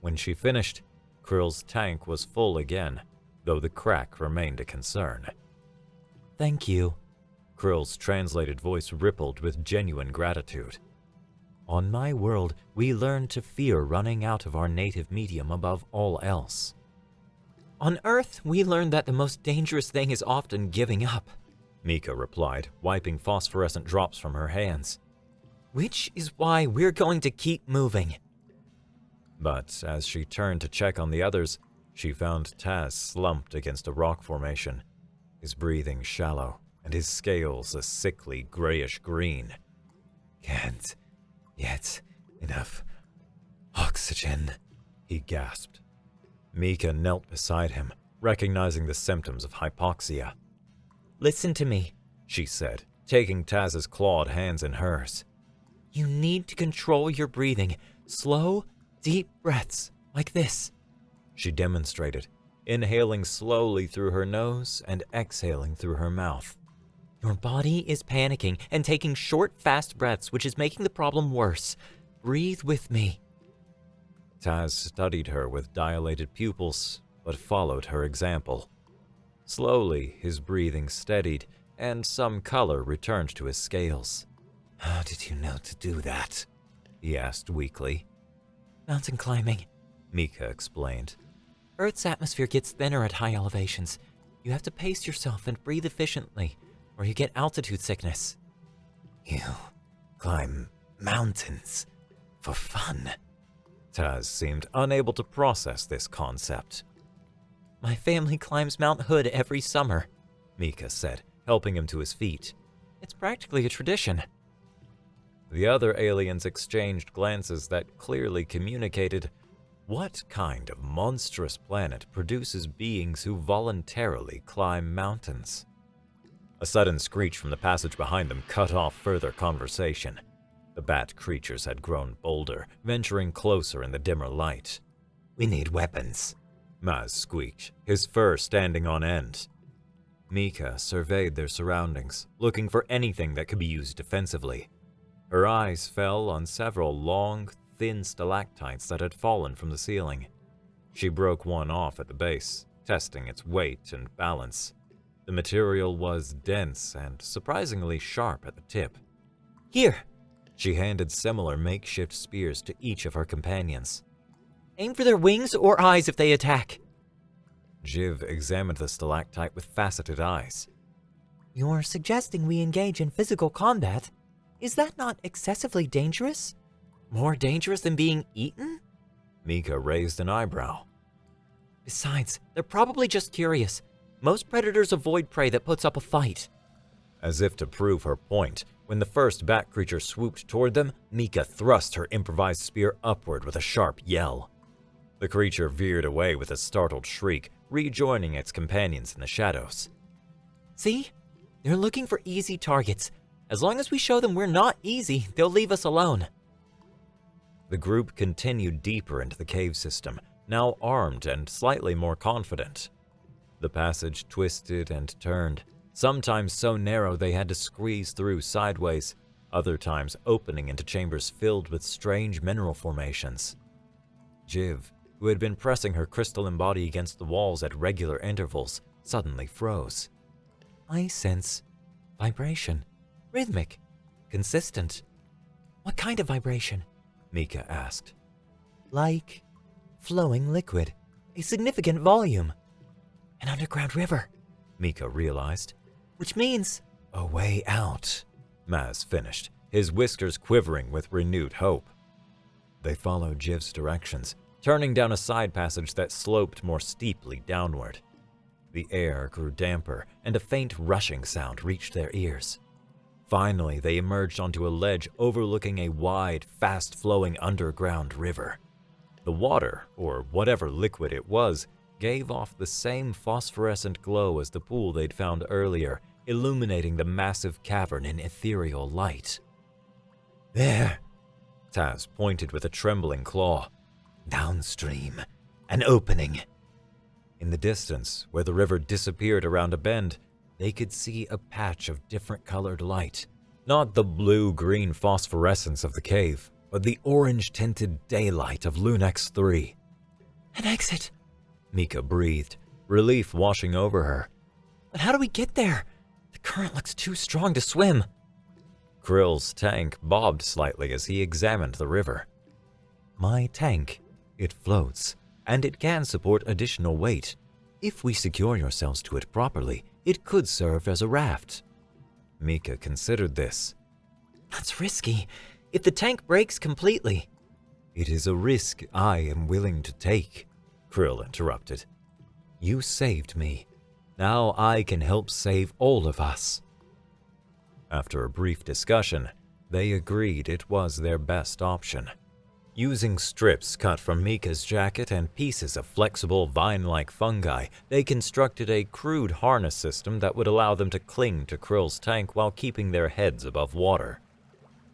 When she finished, Krill's tank was full again, though the crack remained a concern. Thank you. Krill's translated voice rippled with genuine gratitude. On my world, we learned to fear running out of our native medium above all else. On Earth, we learned that the most dangerous thing is often giving up, Mika replied, wiping phosphorescent drops from her hands. Which is why we're going to keep moving. But as she turned to check on the others, she found Taz slumped against a rock formation, his breathing shallow and his scales a sickly grayish green. Can't get enough oxygen, he gasped. Mika knelt beside him, recognizing the symptoms of hypoxia. Listen to me, she said, taking Taz's clawed hands in hers. You need to control your breathing. Slow, deep breaths, like this. She demonstrated, inhaling slowly through her nose and exhaling through her mouth. Your body is panicking and taking short, fast breaths, which is making the problem worse. Breathe with me. Taz studied her with dilated pupils, but followed her example. Slowly, his breathing steadied, and some color returned to his scales. How did you know to do that? He asked weakly. Mountain climbing, Mika explained. Earth's atmosphere gets thinner at high elevations. You have to pace yourself and breathe efficiently, or you get altitude sickness. You climb mountains for fun? Taz seemed unable to process this concept. My family climbs Mount Hood every summer, Mika said, helping him to his feet. It's practically a tradition. The other aliens exchanged glances that clearly communicated, what kind of monstrous planet produces beings who voluntarily climb mountains? A sudden screech from the passage behind them cut off further conversation. The bat creatures had grown bolder, venturing closer in the dimmer light. We need weapons, Maz squeaked, his fur standing on end. Mika surveyed their surroundings, looking for anything that could be used defensively. Her eyes fell on several long, thin stalactites that had fallen from the ceiling. She broke one off at the base, testing its weight and balance. The material was dense and surprisingly sharp at the tip. Here! She handed similar makeshift spears to each of her companions. Aim for their wings or eyes if they attack. Jiv examined the stalactite with faceted eyes. You're suggesting we engage in physical combat? Is that not excessively dangerous? More dangerous than being eaten? Mika raised an eyebrow. Besides, they're probably just curious. Most predators avoid prey that puts up a fight. As if to prove her point, when the first bat creature swooped toward them, Mika thrust her improvised spear upward with a sharp yell. The creature veered away with a startled shriek, rejoining its companions in the shadows. See? They're looking for easy targets. As long as we show them we're not easy, they'll leave us alone. The group continued deeper into the cave system, now armed and slightly more confident. The passage twisted and turned, sometimes so narrow they had to squeeze through sideways, other times opening into chambers filled with strange mineral formations. Jiv, who had been pressing her crystalline body against the walls at regular intervals, suddenly froze. I sense Vibration. Rhythmic. Consistent. What kind of vibration? Mika asked. Like flowing liquid. A significant volume. An underground river, Mika realized. Which means A way out. Maz finished, his whiskers quivering with renewed hope. They followed Jiv's directions, turning down a side passage that sloped more steeply downward. The air grew damper, and a faint rushing sound reached their ears. Finally, they emerged onto a ledge overlooking a wide, fast-flowing underground river. The water, or whatever liquid it was, gave off the same phosphorescent glow as the pool they'd found earlier, illuminating the massive cavern in ethereal light. There, Taz pointed with a trembling claw. downstream. An opening. In the distance, where the river disappeared around a bend, they could see a patch of different colored light. Not the blue-green phosphorescence of the cave, but the orange-tinted daylight of Lunex 3. an exit. Mika breathed, relief washing over her. But how do we get there? The current looks too strong to swim. Krill's tank bobbed slightly as he examined the river. My tank. It floats, and it can support additional weight. If we secure yourselves to it properly, it could serve as a raft. Mika considered this. That's risky. If the tank breaks completely. It is a risk I am willing to take, Krill interrupted. You saved me. Now I can help save all of us. After a brief discussion, they agreed it was their best option. Using strips cut from Mika's jacket and pieces of flexible vine-like fungi, they constructed a crude harness system that would allow them to cling to Krill's tank while keeping their heads above water.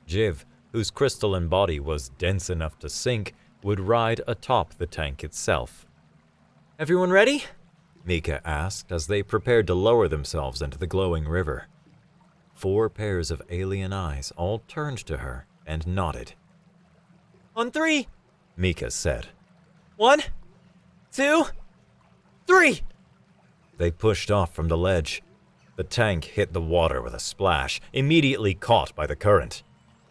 Jiv, whose crystalline body was dense enough to sink, would ride atop the tank itself. Everyone ready? Mika asked as they prepared to lower themselves into the glowing river. 4 pairs of alien eyes all turned to her and nodded. On 3, Mika said. 1, 2, 3. They pushed off from the ledge. The tank hit the water with a splash, immediately caught by the current.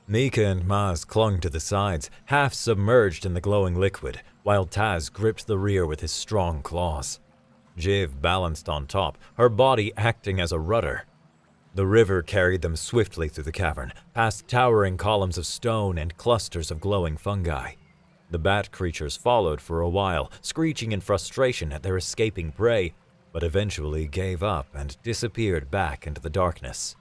Mika and Maz clung to the sides, half submerged in the glowing liquid, while Taz gripped the rear with his strong claws. Jiv balanced on top, her body acting as a rudder. The river carried them swiftly through the cavern, past towering columns of stone and clusters of glowing fungi. The bat creatures followed for a while, screeching in frustration at their escaping prey, but eventually gave up and disappeared back into the darkness.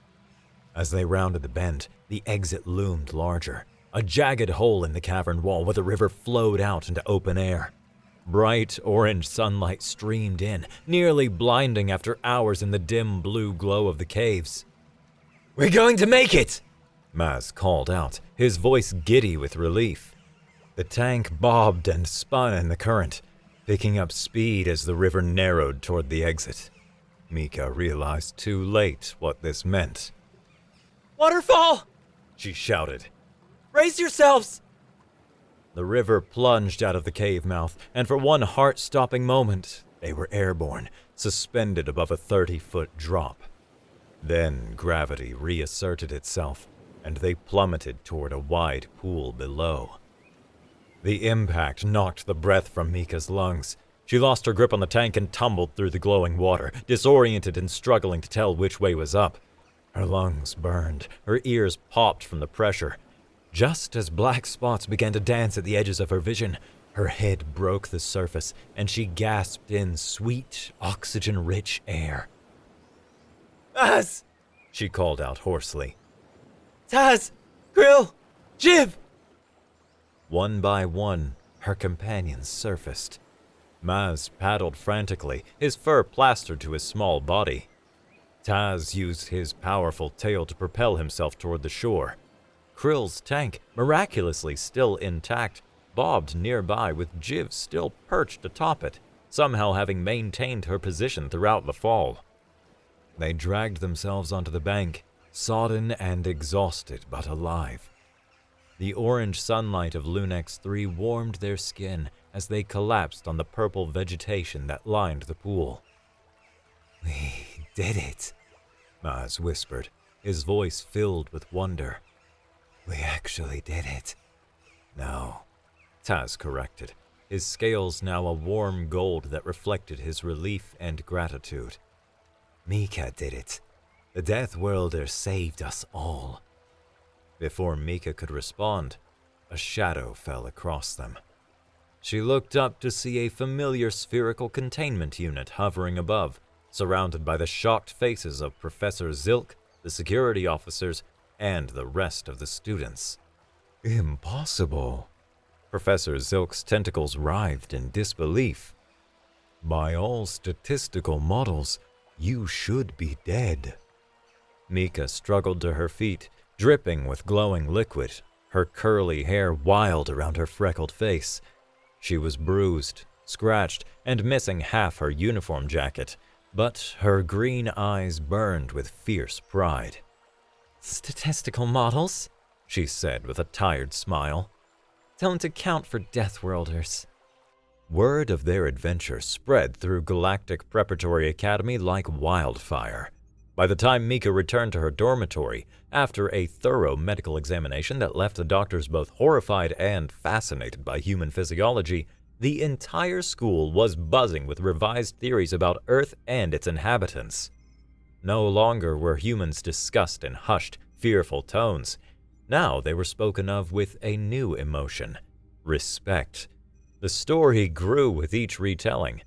As they rounded the bend, the exit loomed larger, a jagged hole in the cavern wall where the river flowed out into open air. Bright orange sunlight streamed in, nearly blinding after hours in the dim blue glow of the caves. We're going to make it! Maz called out, his voice giddy with relief. The tank bobbed and spun in the current, picking up speed as the river narrowed toward the exit. Mika realized too late what this meant. Waterfall! She shouted. Brace yourselves! The river plunged out of the cave mouth, and for one heart-stopping moment, they were airborne, suspended above a 30-foot drop. Then gravity reasserted itself, and they plummeted toward a wide pool below. The impact knocked the breath from Mika's lungs. She lost her grip on the tank and tumbled through the glowing water, disoriented and struggling to tell which way was up. Her lungs burned, her ears popped from the pressure. Just as black spots began to dance at the edges of her vision, her head broke the surface, and she gasped in sweet, oxygen-rich air. Taz! She called out hoarsely. Taz! Krill! Jiv! One by one, her companions surfaced. Maz paddled frantically, his fur plastered to his small body. Taz used his powerful tail to propel himself toward the shore. Krill's tank, miraculously still intact, bobbed nearby with Jiv still perched atop it, somehow having maintained her position throughout the fall. They dragged themselves onto the bank, sodden and exhausted but alive. The orange sunlight of Lunex 3 warmed their skin as they collapsed on the purple vegetation that lined the pool. We did it, Maz whispered, his voice filled with wonder. We actually did it. No, Taz corrected, his scales now a warm gold that reflected his relief and gratitude. Mika did it. The Deathworlder saved us all. Before Mika could respond, a shadow fell across them. She looked up to see a familiar spherical containment unit hovering above, surrounded by the shocked faces of Professor Zilk, the security officers, and the rest of the students. Impossible. Professor Zilk's tentacles writhed in disbelief. By all statistical models, you should be dead. Mika struggled to her feet, dripping with glowing liquid, her curly hair wild around her freckled face. She was bruised, scratched, and missing half her uniform jacket, but her green eyes burned with fierce pride. Statistical models, she said with a tired smile, don't account for Deathworlders. Word of their adventure spread through Galactic Preparatory Academy like wildfire. By the time Mika returned to her dormitory, after a thorough medical examination that left the doctors both horrified and fascinated by human physiology, the entire school was buzzing with revised theories about Earth and its inhabitants. No longer were humans discussed in hushed, fearful tones. Now they were spoken of with a new emotion: respect. The story grew with each retelling.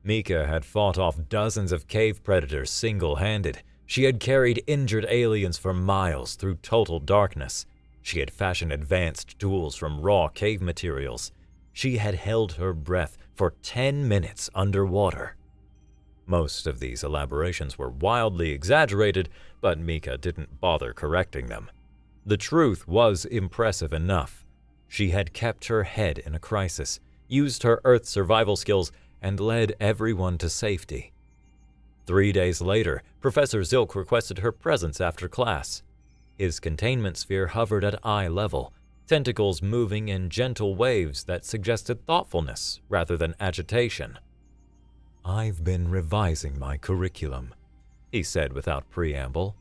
Mika had fought off dozens of cave predators single-handed. She had carried injured aliens for miles through total darkness. She had fashioned advanced tools from raw cave materials. She had held her breath for 10 minutes underwater. Most of these elaborations were wildly exaggerated, but Mika didn't bother correcting them. The truth was impressive enough. She had kept her head in a crisis, used her Earth survival skills, and led everyone to safety. 3 days later, Professor Zilk requested her presence after class. His containment sphere hovered at eye level, tentacles moving in gentle waves that suggested thoughtfulness rather than agitation. I've been revising my curriculum, he said without preamble.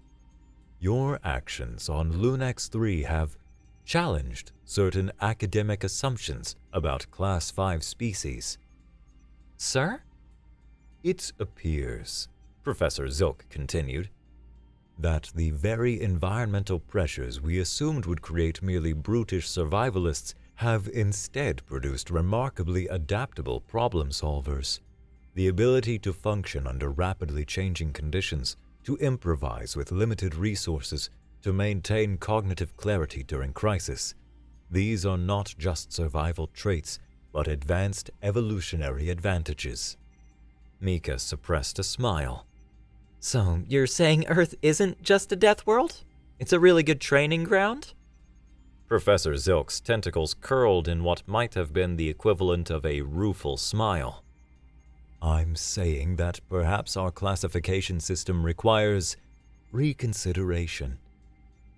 Your actions on Lunax 3 have challenged certain academic assumptions about Class 5 species. Sir? It appears, Professor Zilk continued, that the very environmental pressures we assumed would create merely brutish survivalists have instead produced remarkably adaptable problem solvers. The ability to function under rapidly changing conditions, to improvise with limited resources, to maintain cognitive clarity during crisis. These are not just survival traits, but advanced evolutionary advantages. Mika suppressed a smile. So you're saying Earth isn't just a death world? It's a really good training ground? Professor Zilk's tentacles curled in what might have been the equivalent of a rueful smile. I'm saying that perhaps our classification system requires reconsideration.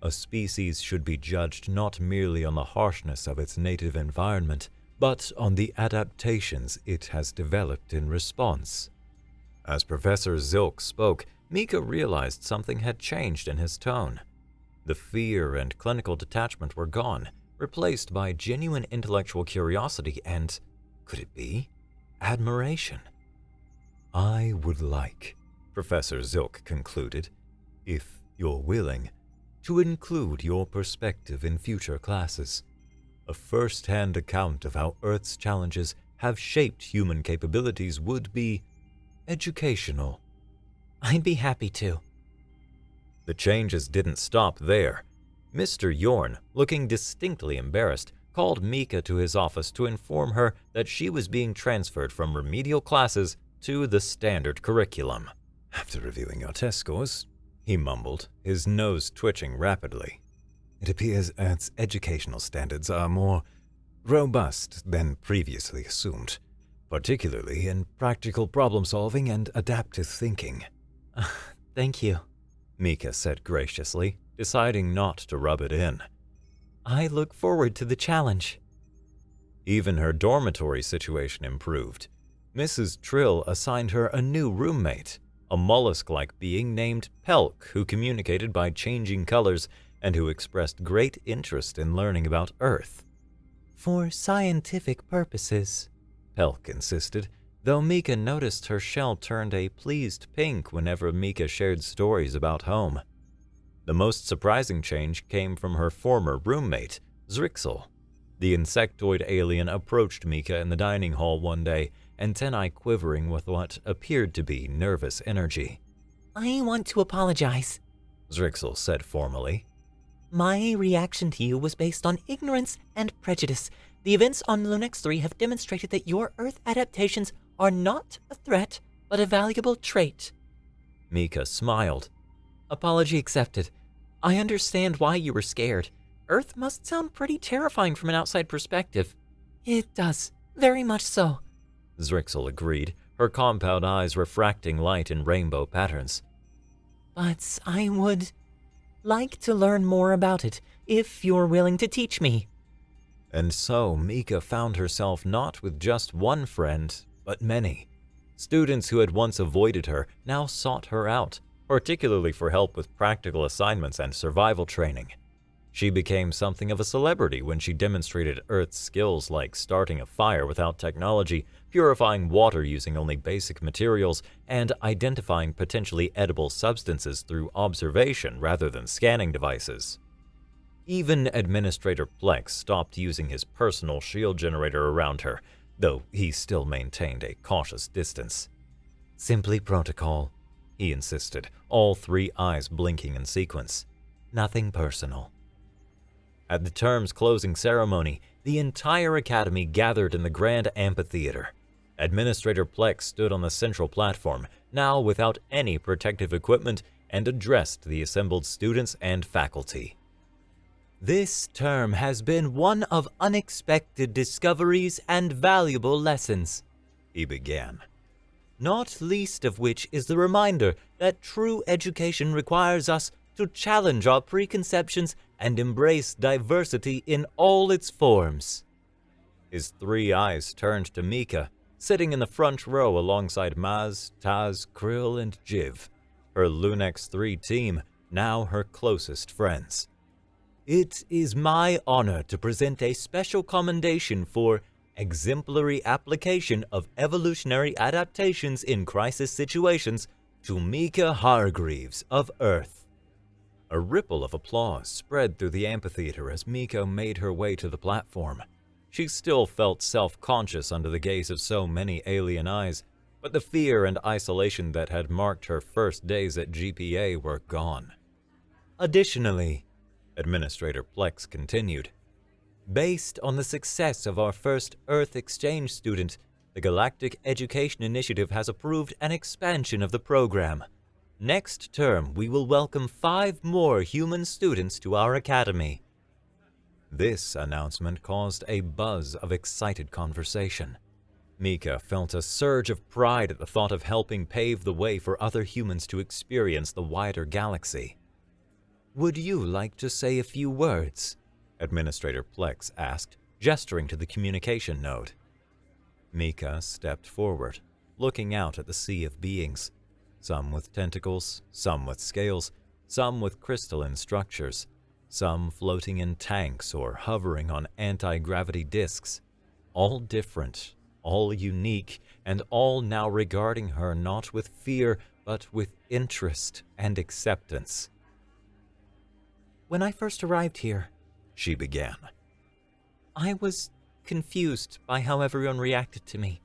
A species should be judged not merely on the harshness of its native environment, but on the adaptations it has developed in response. As Professor Zilk spoke, Mika realized something had changed in his tone. The fear and clinical detachment were gone, replaced by genuine intellectual curiosity and, could it be, admiration. I would like, Professor Zilk concluded, if you're willing, to include your perspective in future classes. A first-hand account of how Earth's challenges have shaped human capabilities would be educational. I'd be happy to. The changes didn't stop there. Mr. Yorn, looking distinctly embarrassed, called Mika to his office to inform her that she was being transferred from remedial classes to the standard curriculum. After reviewing your test scores, he mumbled, his nose twitching rapidly, it appears Earth's educational standards are more robust than previously assumed, particularly in practical problem-solving and adaptive thinking. Thank you, Mika said graciously, deciding not to rub it in. I look forward to the challenge. Even her dormitory situation improved. Mrs. Trill assigned her a new roommate. a mollusk-like being named Pelk who communicated by changing colors and who expressed great interest in learning about Earth. For scientific purposes, Pelk insisted, though Mika noticed her shell turned a pleased pink whenever Mika shared stories about home. The most surprising change came from her former roommate, Zrixel. The insectoid alien approached Mika in the dining hall one day, antennae quivering with what appeared to be nervous energy. I want to apologize, Zrixel said formally. My reaction to you was based on ignorance and prejudice. The events on Lunex 3 have demonstrated that your Earth adaptations are not a threat, but a valuable trait. Mika smiled. Apology accepted. I understand why you were scared. Earth must sound pretty terrifying from an outside perspective. It does, very much so, Zrixel agreed, her compound eyes refracting light in rainbow patterns. But I would like to learn more about it, if you're willing to teach me. And so Mika found herself not with just one friend, but many. Students who had once avoided her now sought her out, particularly for help with practical assignments and survival training. She became something of a celebrity when she demonstrated Earth's skills like starting a fire without technology, purifying water using only basic materials, and identifying potentially edible substances through observation rather than scanning devices. Even Administrator Plex stopped using his personal shield generator around her, though he still maintained a cautious distance. Simply protocol, he insisted, all three eyes blinking in sequence. Nothing personal. At the term's closing ceremony, the entire academy gathered in the grand amphitheater. Administrator Plex stood on the central platform, now without any protective equipment, and addressed the assembled students and faculty. This term has been one of unexpected discoveries and valuable lessons, he began. Not least of which is the reminder that true education requires us to challenge our preconceptions and embrace diversity in all its forms. His three eyes turned to Mika, sitting in the front row alongside Maz, Taz, Krill, and Jiv, her Lunex 3 team, now her closest friends. It is my honor to present a special commendation for exemplary application of evolutionary adaptations in crisis situations to Mika Hargreaves of Earth. A ripple of applause spread through the amphitheater as Mika made her way to the platform. She still felt self-conscious under the gaze of so many alien eyes, but the fear and isolation that had marked her first days at GPA were gone. Additionally, Administrator Plex continued, based on the success of our first Earth exchange student, the Galactic Education Initiative has approved an expansion of the program. Next term, we will welcome 5 more human students to our academy. This announcement caused a buzz of excited conversation. Mika felt a surge of pride at the thought of helping pave the way for other humans to experience the wider galaxy. Would you like to say a few words? Administrator Plex asked, gesturing to the communication node. Mika stepped forward, looking out at the sea of beings, some with tentacles, some with scales, some with crystalline structures, some floating in tanks or hovering on anti-gravity disks, all different, all unique, and all now regarding her not with fear, but with interest and acceptance. When I first arrived here, she began, I was confused by how everyone reacted to me.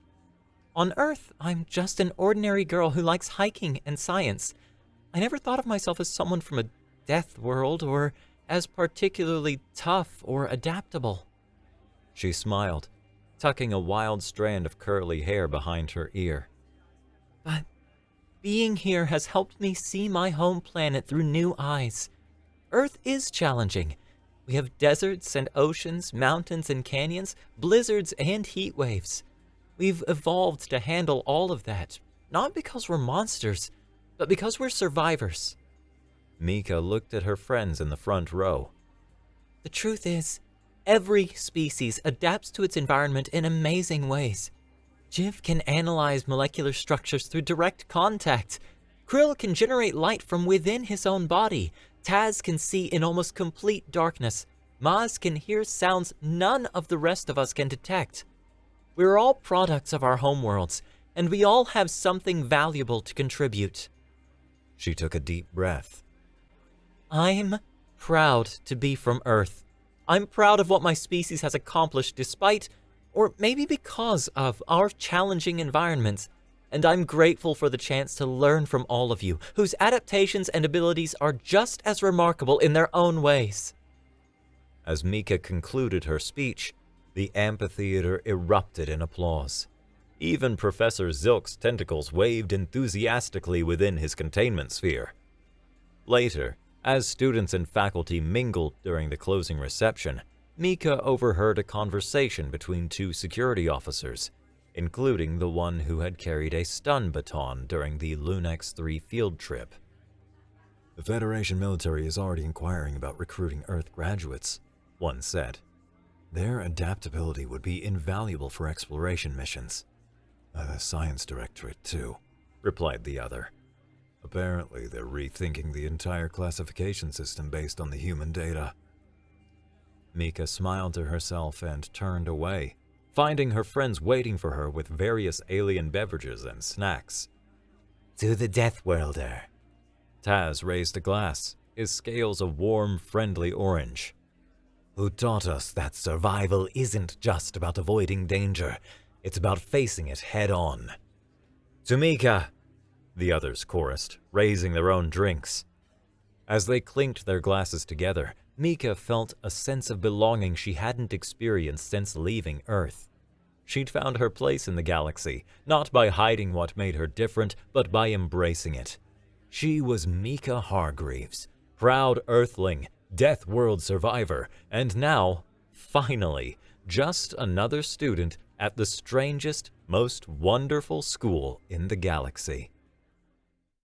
On Earth, I'm just an ordinary girl who likes hiking and science. I never thought of myself as someone from a Deathworld or as particularly tough or adaptable. She smiled, tucking a wild strand of curly hair behind her ear. But being here has helped me see my home planet through new eyes. Earth is challenging. We have deserts and oceans, mountains and canyons, blizzards and heat waves. We've evolved to handle all of that, not because we're monsters, but because we're survivors. Mika looked at her friends in the front row. The truth is, every species adapts to its environment in amazing ways. Jiv can analyze molecular structures through direct contact. Krill can generate light from within his own body. Taz can see in almost complete darkness. Maz can hear sounds none of the rest of us can detect. We're all products of our homeworlds, and we all have something valuable to contribute. She took a deep breath. I'm proud to be from Earth. I'm proud of what my species has accomplished despite, or maybe because of, our challenging environment. And I'm grateful for the chance to learn from all of you, whose adaptations and abilities are just as remarkable in their own ways. As Mika concluded her speech, the amphitheater erupted in applause. Even Professor Zilk's tentacles waved enthusiastically within his containment sphere. Later, as students and faculty mingled during the closing reception, Mika overheard a conversation between two security officers, including the one who had carried a stun baton during the Lunex 3 field trip. The Federation military is already inquiring about recruiting Earth graduates, one said. Their adaptability would be invaluable for exploration missions. The Science Directorate, too, replied the other. Apparently, they're rethinking the entire classification system based on the human data. Mika smiled to herself and turned away, finding her friends waiting for her with various alien beverages and snacks. To the Deathworlder. Taz raised a glass, his scales a warm, friendly orange. Who taught us that survival isn't just about avoiding danger, it's about facing it head on. To Mika, the others chorused, raising their own drinks. As they clinked their glasses together, Mika felt a sense of belonging she hadn't experienced since leaving Earth. She'd found her place in the galaxy, not by hiding what made her different, but by embracing it. She was Mika Hargreaves, proud Earthling, Deathworld survivor, and now, finally, just another student at the strangest, most wonderful school in the galaxy.